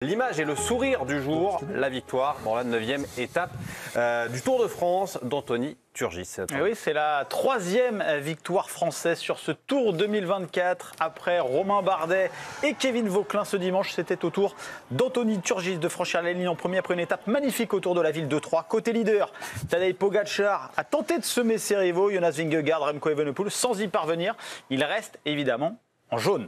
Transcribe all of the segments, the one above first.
L'image et le sourire du jour, la victoire dans la 9e étape du Tour de France d'Anthony Turgis. Oui, c'est la 3e victoire française sur ce Tour 2024 après Romain Bardet et Kevin Vauquelin ce dimanche. C'était au tour d'Anthony Turgis de franchir la ligne en premier après une étape magnifique autour de la ville de Troyes. Côté leader, Tadej Pogacar a tenté de semer ses rivaux, Jonas Vingegaard, Remco Evenepoel, sans y parvenir. Il reste évidemment en jaune.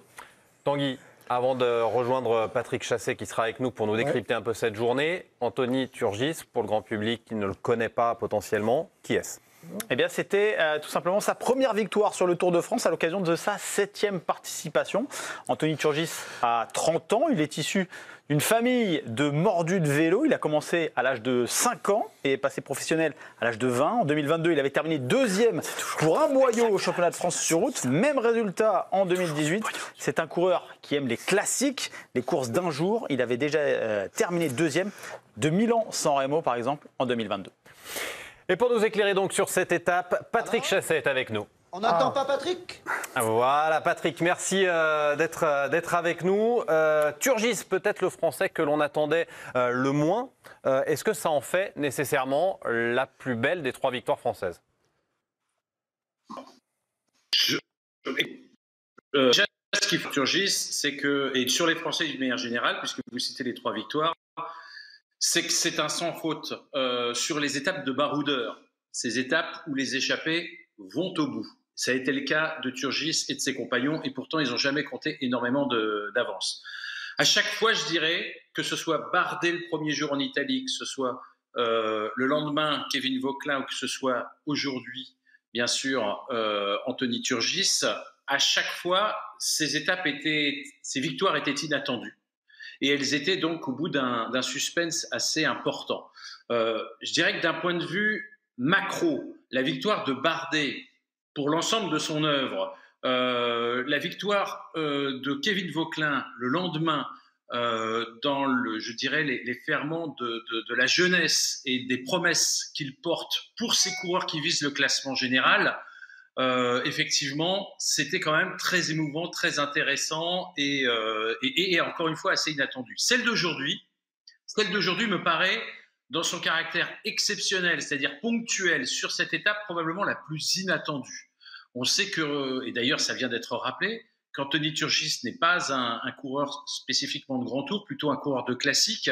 Tanguy, avant de rejoindre Patrick Chassé qui sera avec nous pour nous décrypter un peu cette journée, Anthony Turgis, pour le grand public qui ne le connaît pas potentiellement, qui est-ce ? Eh bien, c'était tout simplement sa première victoire sur le Tour de France à l'occasion de sa 7e participation. Anthony Turgis a 30 ans, il est issu d'une famille de mordus de vélo. Il a commencé à l'âge de 5 ans et est passé professionnel à l'âge de 20. En 2022, il avait terminé 2e pour un moyeu au championnat de France sur route. Même résultat en 2018. C'est un coureur qui aime les classiques, les courses d'un jour. Il avait déjà terminé 2e de Milan-San Remo, par exemple, en 2022. Et pour nous éclairer donc sur cette étape, Patrick Chassé est avec nous. On n'attend pas Patrick ? Voilà Patrick, merci d'être avec nous. Turgis, peut-être le Français que l'on attendait le moins. Est-ce que ça en fait nécessairement la plus belle des 3 victoires françaises ? Déjà, ce qui fait Turgis, c'est que, et sur les Français d'une manière générale, puisque vous citez les 3 victoires, c'est que c'est un sans faute sur les étapes de baroudeur, ces étapes où les échappés vont au bout. Ça a été le cas de Turgis et de ses compagnons, et pourtant ils n'ont jamais compté énormément d'avance. À chaque fois, je dirais, que ce soit Bardet le premier jour en Italie, que ce soit le lendemain Kevin Vauquelin, ou que ce soit aujourd'hui, bien sûr, Anthony Turgis, à chaque fois, ces victoires étaient inattendues. Et elles étaient donc au bout d'un suspense assez important. Je dirais que d'un point de vue macro, la victoire de Bardet pour l'ensemble de son œuvre, la victoire de Kevin Vauquelin le lendemain dans je dirais les ferments de la jeunesse et des promesses qu'il porte pour ces coureurs qui visent le classement général, effectivement, c'était quand même très émouvant, très intéressant et encore une fois assez inattendu. Celle d'aujourd'hui me paraît, dans son caractère exceptionnel, c'est-à-dire ponctuel, sur cette étape probablement la plus inattendue. On sait que, et d'ailleurs ça vient d'être rappelé, qu'Anthony Turgis n'est pas un coureur spécifiquement de grand tour, plutôt un coureur de classique,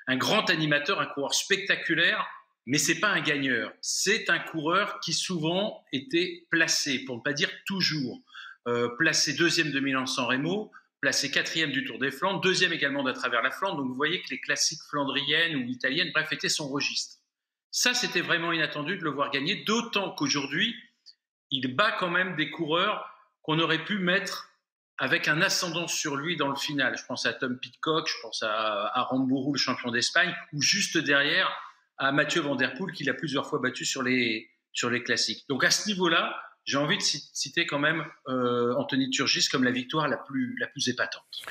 un grand animateur, un coureur spectaculaire, mais c'est pas un gagneur. C'est un coureur qui souvent était placé, pour ne pas dire toujours, placé 2e de Milan-San Remo, placé 4e du Tour des Flandres, 2e également d'à travers la Flandre. Donc vous voyez que les classiques flandriennes ou italiennes, bref, étaient son registre. Ça, c'était vraiment inattendu de le voir gagner, d'autant qu'aujourd'hui, il bat quand même des coureurs qu'on aurait pu mettre avec un ascendant sur lui dans le final. Je pense à Tom Pidcock, je pense à Aramburu, le champion d'Espagne, ou juste derrière à Mathieu Van Der Poel, qu'il a plusieurs fois battu sur les classiques. Donc à ce niveau-là, j'ai envie de citer quand même Anthony Turgis comme la victoire la plus épatante.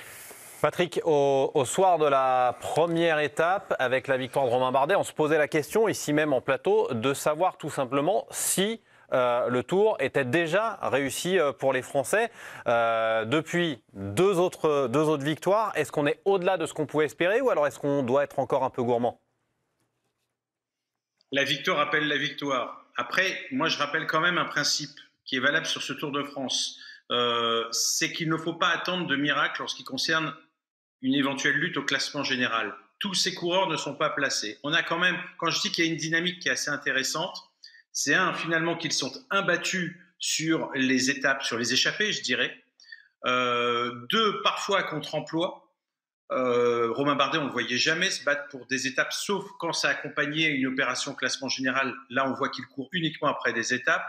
Patrick, au soir de la première étape, avec la victoire de Romain Bardet, on se posait la question, ici même en plateau, de savoir tout simplement si le Tour était déjà réussi pour les Français. Depuis deux autres victoires, est-ce qu'on est au-delà de ce qu'on pouvait espérer ou alors est-ce qu'on doit être encore un peu gourmand ? La victoire appelle la victoire. Après, moi, je rappelle quand même un principe qui est valable sur ce Tour de France. C'est qu'il ne faut pas attendre de miracle en ce qui concerne une éventuelle lutte au classement général. Tous ces coureurs ne sont pas placés. On a quand même, quand je dis qu'il y a une dynamique qui est assez intéressante, c'est finalement qu'ils sont imbattus sur les étapes, sur les échappées, je dirais. 2, parfois à contre-emploi. Romain Bardet, on ne le voyait jamais se battre pour des étapes, sauf quand ça accompagnait une opération classement général. Là, on voit qu'il court uniquement après des étapes.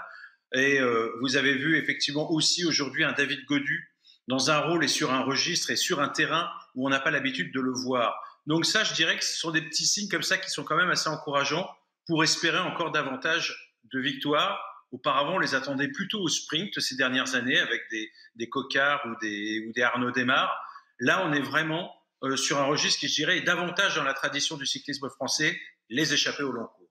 Et vous avez vu effectivement aussi aujourd'hui un David Gaudu dans un rôle et sur un registre et sur un terrain où on n'a pas l'habitude de le voir. Donc ça, je dirais que ce sont des petits signes comme ça qui sont quand même assez encourageants pour espérer encore davantage de victoires. Auparavant, on les attendait plutôt au sprint ces dernières années avec des Coquard ou des Arnaud Démare. Là, on est vraiment sur un registre qui, je dirais, est davantage dans la tradition du cyclisme français, les échappées au long cours.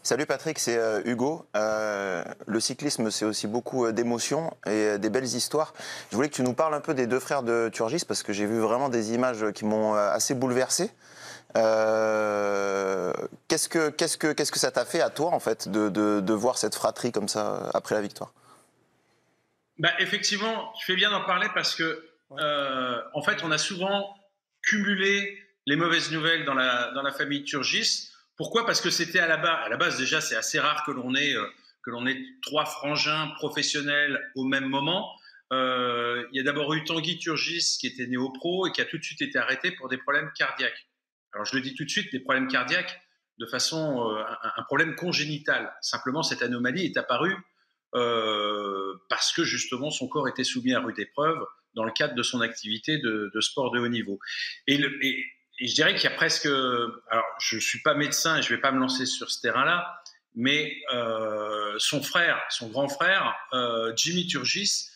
Salut Patrick, c'est Hugo. Le cyclisme, c'est aussi beaucoup d'émotions et des belles histoires. Je voulais que tu nous parles un peu des deux frères de Turgis parce que j'ai vu vraiment des images qui m'ont assez bouleversé. Qu'est-ce que ça t'a fait à toi en fait de voir cette fratrie comme ça après la victoire? Effectivement, tu fais bien d'en parler parce que en fait, on a souvent cumulé les mauvaises nouvelles dans la famille Turgis. Pourquoi? Parce que c'était à la base déjà, c'est assez rare que l'on ait trois frangins professionnels au même moment. Il y a d'abord eu Tanguy Turgis qui était néo-pro et qui a tout de suite été arrêté pour des problèmes cardiaques. Alors je le dis tout de suite, des problèmes cardiaques de façon un problème congénital. Simplement, cette anomalie est apparue parce que justement son corps était soumis à rude épreuve dans le cadre de son activité de sport de haut niveau. Et je dirais qu'il y a presque... Alors, je ne suis pas médecin et je ne vais pas me lancer sur ce terrain-là, mais son grand frère, Jimmy Turgis,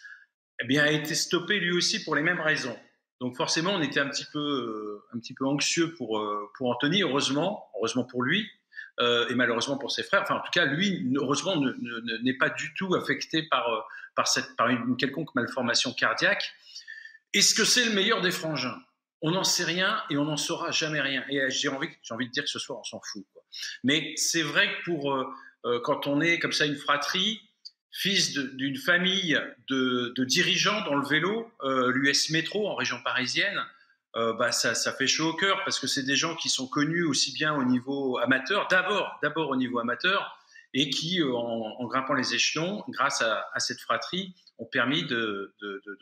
eh bien, a été stoppé lui aussi pour les mêmes raisons. Donc forcément, on était un petit peu anxieux pour Anthony, heureusement pour lui, et malheureusement pour ses frères. Enfin, en tout cas, lui, heureusement, n'est pas du tout affecté par une quelconque malformation cardiaque. Est-ce que c'est le meilleur des frangins? On n'en sait rien et on n'en saura jamais rien. Et j'ai envie de dire que ce soir, on s'en fout, quoi. Mais c'est vrai que quand on est comme ça une fratrie, fils d'une famille de dirigeants dans le vélo, l'US Métro en région parisienne, ça fait chaud au cœur parce que c'est des gens qui sont connus aussi bien au niveau amateur, d'abord au niveau amateur, et qui, en grimpant les échelons, grâce à cette fratrie, ont permis de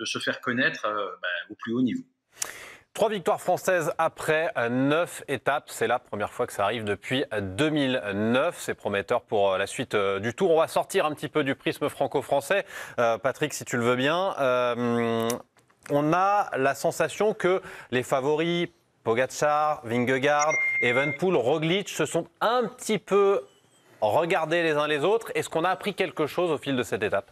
se faire connaître au plus haut niveau. 3 victoires françaises après 9 étapes. C'est la première fois que ça arrive depuis 2009. C'est prometteur pour la suite du Tour. On va sortir un petit peu du prisme franco-français. Patrick, si tu le veux bien. On a la sensation que les favoris, Pogačar, Vingegaard, Evenepoel, Roglic, se sont un petit peu regardés les uns les autres. Est-ce qu'on a appris quelque chose au fil de cette étape?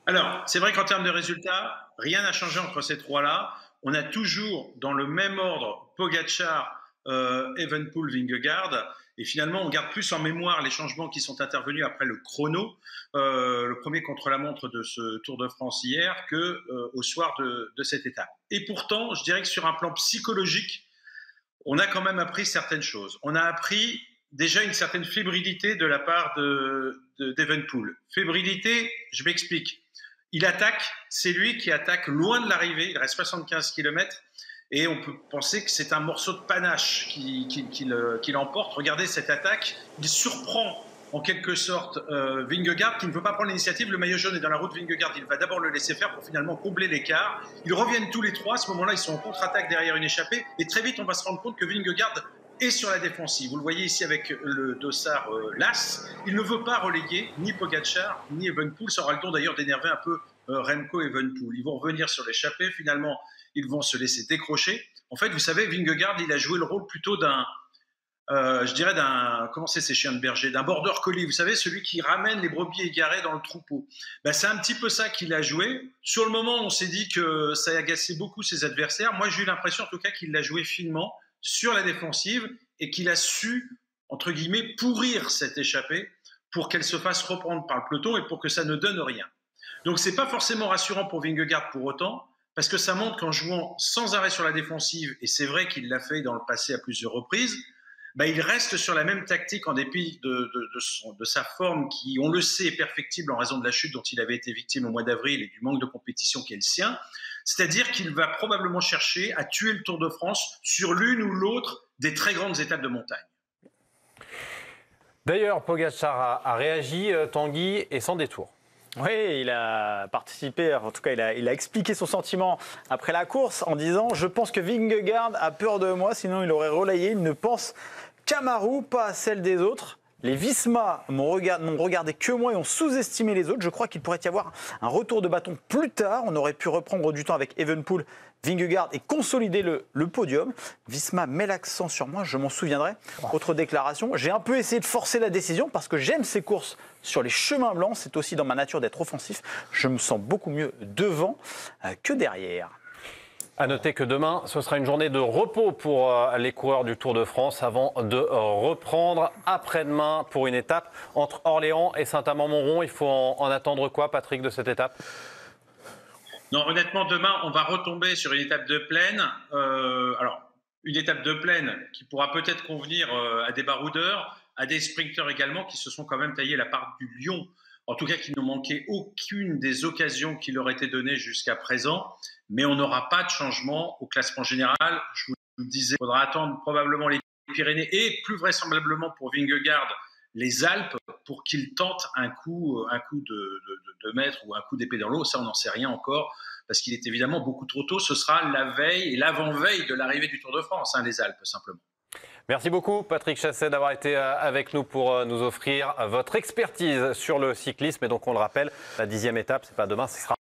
Alors, c'est vrai qu'en termes de résultats, rien n'a changé entre ces trois-là. On a toujours dans le même ordre Pogačar, Evenepoel, Vingegaard. Et finalement, on garde plus en mémoire les changements qui sont intervenus après le chrono, le premier contre-la-montre de ce Tour de France hier, qu'au soir de cette étape. Et pourtant, je dirais que sur un plan psychologique, on a quand même appris certaines choses. On a appris déjà une certaine fébrilité de la part d'Evenepoel. Fébrilité, je m'explique. Il attaque, c'est lui qui attaque loin de l'arrivée, il reste 75 km et on peut penser que c'est un morceau de panache qui l'emporte. Regardez cette attaque, il surprend en quelque sorte Vingegaard qui ne veut pas prendre l'initiative. Le maillot jaune est dans la route de Vingegaard, il va d'abord le laisser faire pour finalement combler l'écart. Ils reviennent tous les trois, à ce moment-là ils sont en contre-attaque derrière une échappée et très vite on va se rendre compte que Vingegaard est sur la défensive. Vous le voyez ici avec le dossard Las. Il ne veut pas relayer ni Pogačar ni Evenepoel. Ça aura le don d'ailleurs d'énerver un peu Remco et Evenepoel. Ils vont revenir sur l'échappée. Finalement, ils vont se laisser décrocher. En fait, vous savez, Vingegaard, il a joué le rôle plutôt comment c'est ces chiens de berger, d'un border collie. Vous savez, celui qui ramène les brebis égarées dans le troupeau. C'est un petit peu ça qu'il a joué. Sur le moment, on s'est dit que ça agaçait beaucoup ses adversaires. Moi, j'ai eu l'impression, en tout cas, qu'il l'a joué finement sur la défensive et qu'il a su, entre guillemets, pourrir cette échappée pour qu'elle se fasse reprendre par le peloton et pour que ça ne donne rien. Donc c'est pas forcément rassurant pour Vingegaard pour autant, parce que ça montre qu'en jouant sans arrêt sur la défensive, et c'est vrai qu'il l'a fait dans le passé à plusieurs reprises, il reste sur la même tactique en dépit de sa forme qui, on le sait, est perfectible en raison de la chute dont il avait été victime au mois d'avril et du manque de compétition qui est le sien. C'est-à-dire qu'il va probablement chercher à tuer le Tour de France sur l'une ou l'autre des très grandes étapes de montagne. D'ailleurs, Pogačar a réagi, Tanguy, et sans détour. Oui, il a participé, en tout cas il a expliqué son sentiment après la course en disant « Je pense que Vingegaard a peur de moi, sinon il aurait relayé, il ne pense qu'à ma roue, pas à celle des autres. Les Visma n'ont regardé que moi et ont sous-estimé les autres. Je crois qu'il pourrait y avoir un retour de bâton plus tard. On aurait pu reprendre du temps avec Evenepoel, Vingegaard et consolider le podium. Visma met l'accent sur moi, je m'en souviendrai. » Autre déclaration, j'ai un peu essayé de forcer la décision parce que j'aime ces courses sur les chemins blancs. C'est aussi dans ma nature d'être offensif. Je me sens beaucoup mieux devant que derrière. À noter que demain, ce sera une journée de repos pour les coureurs du Tour de France avant de reprendre après-demain pour une étape entre Orléans et Saint-Amand-Montrond. Il faut en attendre quoi, Patrick, de cette étape? Non, honnêtement, demain, on va retomber sur une étape de plaine. Alors, une étape de plaine qui pourra peut-être convenir à des baroudeurs, à des sprinteurs également qui se sont quand même taillés la part du lion. En tout cas, qui n'ont manqué aucune des occasions qui leur étaient données jusqu'à présent. Mais on n'aura pas de changement au classement général. Je vous le disais, il faudra attendre probablement les Pyrénées et plus vraisemblablement pour Vingegaard les Alpes pour qu'ils tentent un coup de mètre ou un coup d'épée dans l'eau. Ça, on n'en sait rien encore parce qu'il est évidemment beaucoup trop tôt. Ce sera la veille et l'avant-veille de l'arrivée du Tour de France, les Alpes simplement. Merci beaucoup, Patrick Chassey, d'avoir été avec nous pour nous offrir votre expertise sur le cyclisme. Et donc, on le rappelle, la 10e étape, c'est pas demain, ce sera